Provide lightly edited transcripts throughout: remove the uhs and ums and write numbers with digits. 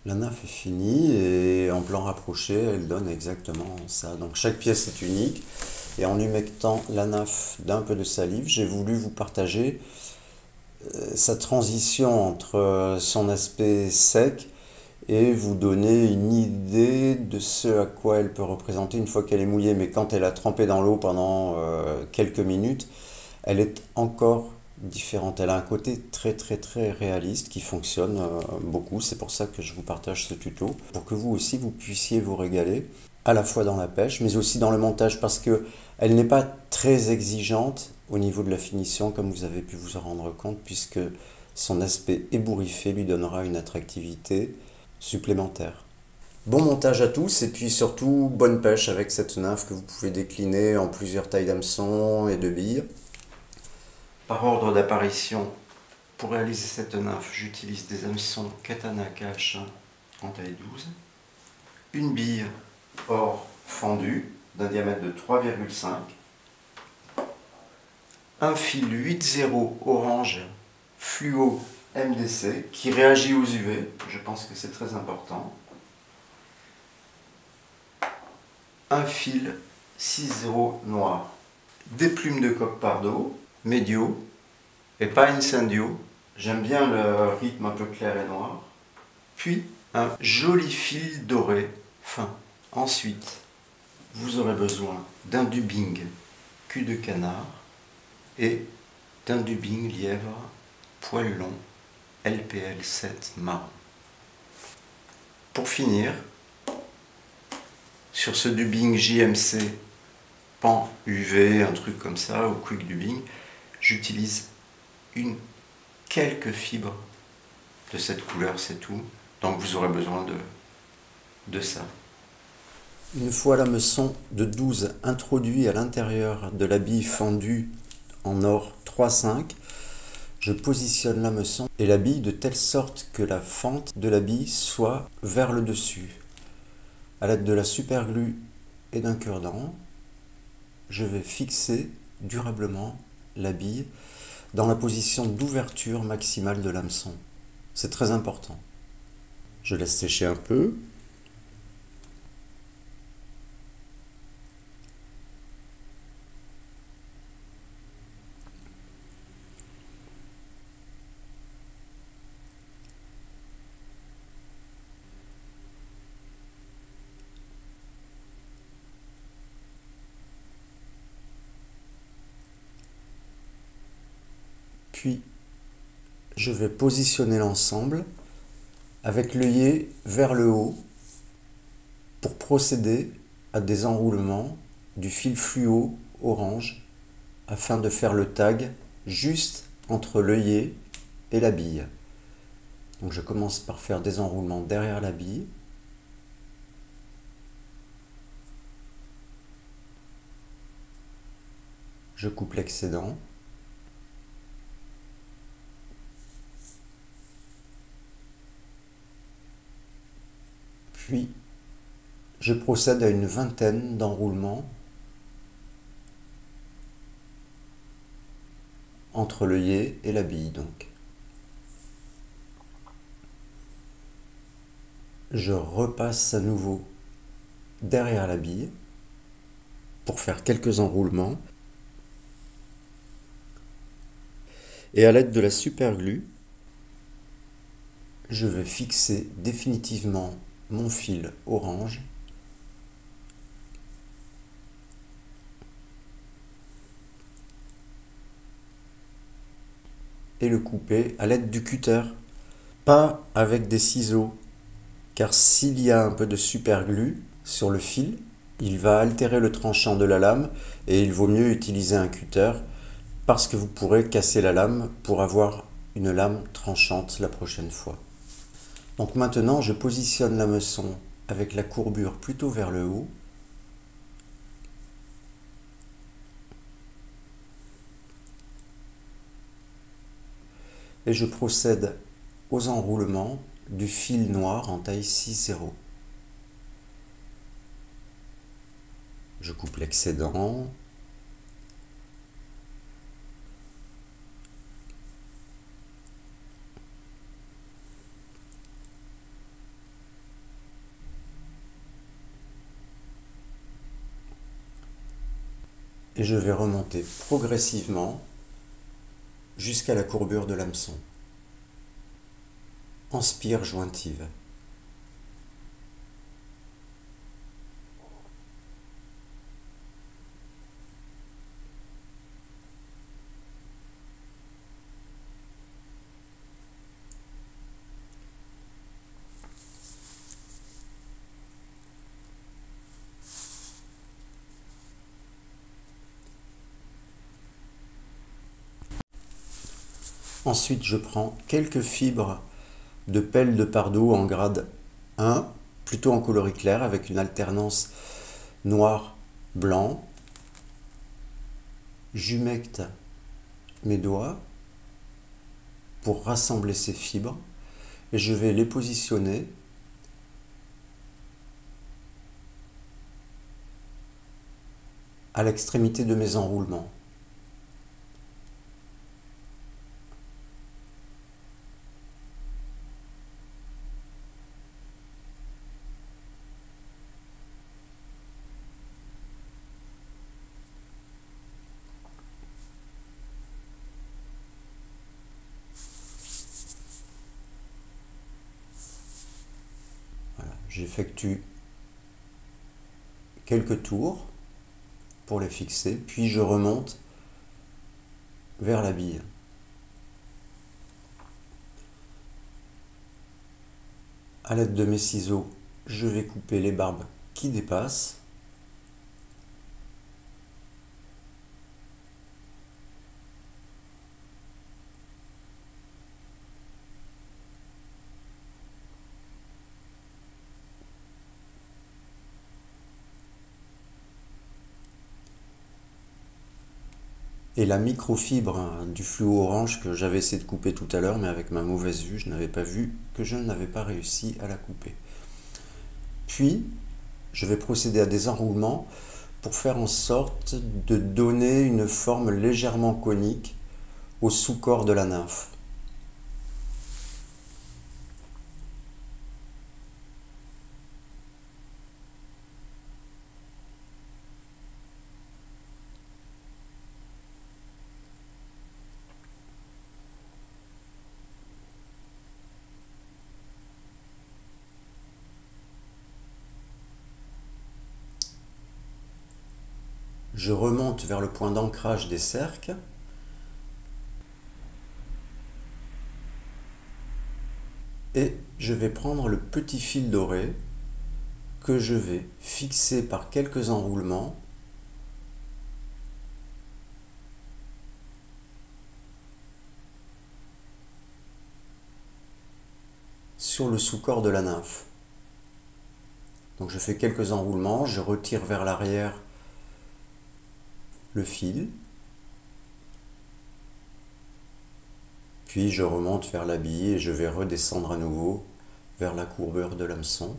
La nymphe est finie et en plan rapproché, elle donne exactement ça. Donc chaque pièce est unique et en humectant la nymphe d'un peu de salive, j'ai voulu vous partager sa transition entre son aspect sec et vous donner une idée de ce à quoi elle peut représenter une fois qu'elle est mouillée. Mais quand elle a trempé dans l'eau pendant quelques minutes, elle est encore différente. Elle a un côté très très très réaliste qui fonctionne beaucoup. C'est pour ça que je vous partage ce tuto, pour que vous aussi vous puissiez vous régaler, à la fois dans la pêche, mais aussi dans le montage, parce que elle n'est pas très exigeante au niveau de la finition, comme vous avez pu vous en rendre compte, puisque son aspect ébouriffé lui donnera une attractivité supplémentaire. Bon montage à tous et puis surtout bonne pêche avec cette nymphe que vous pouvez décliner en plusieurs tailles d'hameçon et de billes. Par ordre d'apparition, pour réaliser cette nymphe, j'utilise des hameçons Katana KH1 en taille 12, une bille or fendue d'un diamètre de 3,5, un fil 8,0 orange fluo MDC qui réagit aux UV, je pense que c'est très important, un fil 6,0 noir, des plumes de coq pardo, médio, et pas incendio, j'aime bien le rythme un peu clair et noir, puis un joli fil doré fin. Ensuite, vous aurez besoin d'un dubbing cul de canard et d'un dubbing lièvre poil long LPL 7 marron. Pour finir, sur ce dubbing JMC pan UV, un truc comme ça, ou quick dubbing, j'utilise quelques fibres de cette couleur, c'est tout. Donc vous aurez besoin de ça. Une fois l'hameçon de 12 introduit à l'intérieur de la bille fendue en or 3,5, je positionne l'hameçon et la bille de telle sorte que la fente de la bille soit vers le dessus. À l'aide de la superglue et d'un cure-dent, je vais fixer durablement la bille dans la position d'ouverture maximale de l'hameçon. C'est très important. Je laisse sécher un peu. Puis, je vais positionner l'ensemble avec l'œillet vers le haut pour procéder à des enroulements du fil fluo orange afin de faire le tag juste entre l'œillet et la bille. Donc je commence par faire des enroulements derrière la bille. Je coupe l'excédent. Puis, je procède à une vingtaine d'enroulements entre l'œillet et la bille donc. Je repasse à nouveau derrière la bille pour faire quelques enroulements. Et à l'aide de la superglue, je vais fixer définitivement mon fil orange et le couper à l'aide du cutter, pas avec des ciseaux, car s'il y a un peu de superglue sur le fil, il va altérer le tranchant de la lame et il vaut mieux utiliser un cutter parce que vous pourrez casser la lame pour avoir une lame tranchante la prochaine fois. Donc maintenant, je positionne l'hameçon avec la courbure plutôt vers le haut. Et je procède aux enroulements du fil noir en taille 6,0. Je coupe l'excédent. et je vais remonter progressivement jusqu'à la courbure de l'hameçon, en spire jointive. Ensuite, je prends quelques fibres de pelle de Pardo en grade 1, plutôt en coloris clair, avec une alternance noir-blanc. J'humecte mes doigts pour rassembler ces fibres et je vais les positionner à l'extrémité de mes enroulements. Voilà, j'effectue quelques tours pour les fixer, puis je remonte vers la bille. À l'aide de mes ciseaux, je vais couper les barbes qui dépassent. Et la microfibre du fluo orange que j'avais essayé de couper tout à l'heure, mais avec ma mauvaise vue, je n'avais pas vu que je n'avais pas réussi à la couper. Puis, je vais procéder à des enroulements pour faire en sorte de donner une forme légèrement conique au sous-corps de la nymphe. Je remonte vers le point d'ancrage des cercles et je vais prendre le petit fil doré que je vais fixer par quelques enroulements sur le sous-corps de la nymphe. Donc je fais quelques enroulements, je retire vers l'arrière le fil, puis je remonte vers la bille et je vais redescendre à nouveau vers la courbure de l'hameçon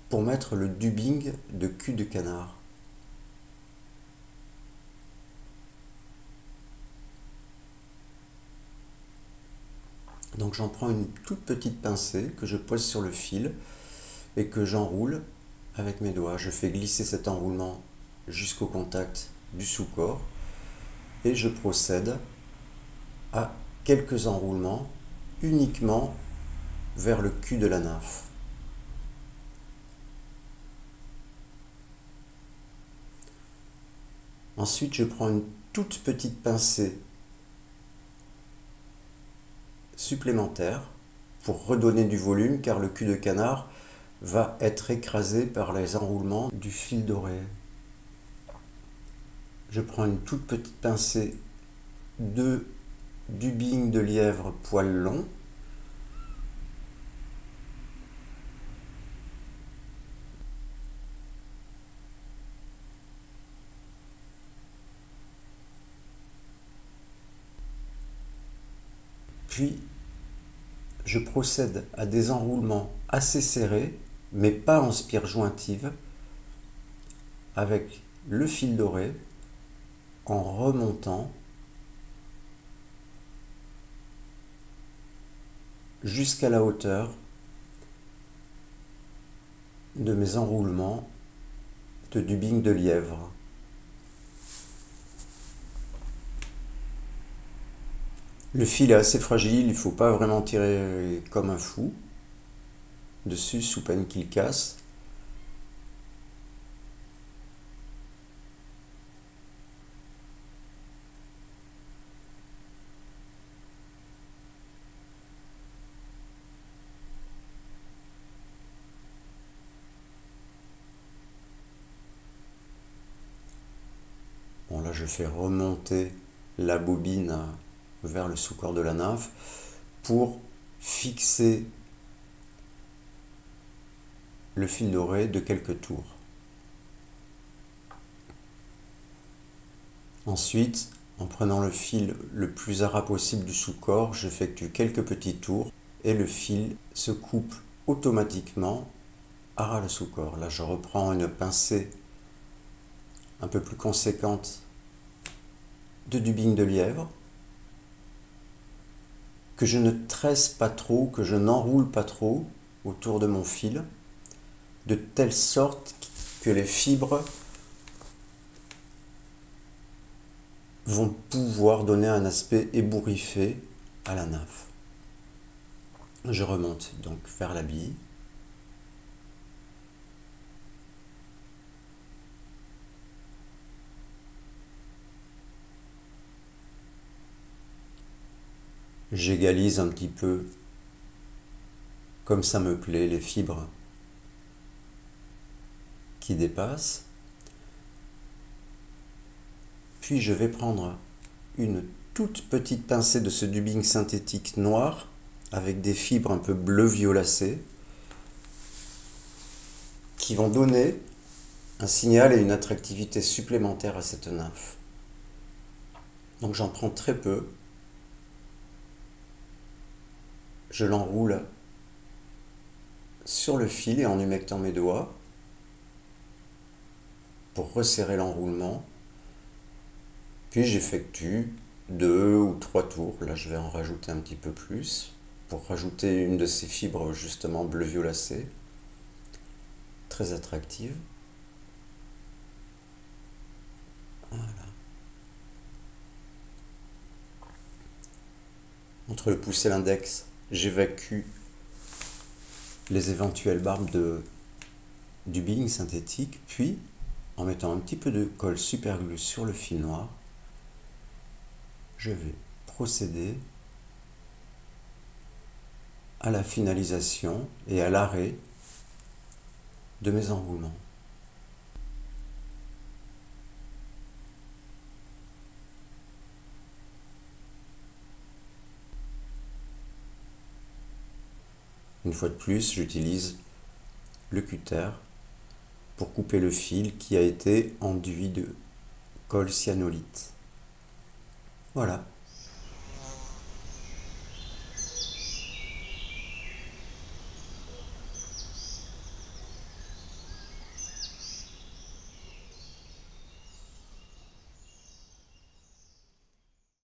pour mettre le dubbing de cul de canard. Donc j'en prends une toute petite pincée que je pose sur le fil et que j'enroule avec mes doigts. Je fais glisser cet enroulement jusqu'au contact du sous-corps et je procède à quelques enroulements uniquement vers le cul de la nymphe. Ensuite, je prends une toute petite pincée supplémentaire pour redonner du volume car le cul de canard va être écrasé par les enroulements du fil doré. Je prends une toute petite pincée de dubbing de lièvre poil long puis je procède à des enroulements assez serrés mais pas en spire jointive avec le fil doré en remontant jusqu'à la hauteur de mes enroulements de dubbing de lièvre. Le fil est assez fragile, il ne faut pas vraiment tirer comme un fou dessus sous peine qu'il casse. Bon là je fais remonter la bobine vers le sous-corps de la nymphe pour fixer le fil doré de quelques tours. Ensuite, en prenant le fil le plus à ras possible du sous-corps, j'effectue quelques petits tours et le fil se coupe automatiquement à ras le sous-corps. Là je reprends une pincée un peu plus conséquente de dubbing de lièvre, que je ne tresse pas trop, que je n'enroule pas trop autour de mon fil, de telle sorte que les fibres vont pouvoir donner un aspect ébouriffé à la nymphe. Je remonte donc vers la bille. J'égalise un petit peu, comme ça me plaît, les fibres qui dépassent. Puis je vais prendre une toute petite pincée de ce dubbing synthétique noir avec des fibres un peu bleu violacé qui vont donner un signal et une attractivité supplémentaire à cette nymphe. Donc j'en prends très peu. Je l'enroule sur le fil et en humectant mes doigts pour resserrer l'enroulement. Puis j'effectue 2 ou 3 tours. Là je vais en rajouter un petit peu plus pour rajouter une de ces fibres justement bleu violacé, très attractive. Voilà. Entre le pouce et l'index, j'évacue les éventuelles barbes de dubbing synthétique, puis en mettant un petit peu de colle superglue sur le fil noir, je vais procéder à la finalisation et à l'arrêt de mes enroulements. Une fois de plus, j'utilise le cutter pour couper le fil qui a été enduit de colle cyanolite. Voilà.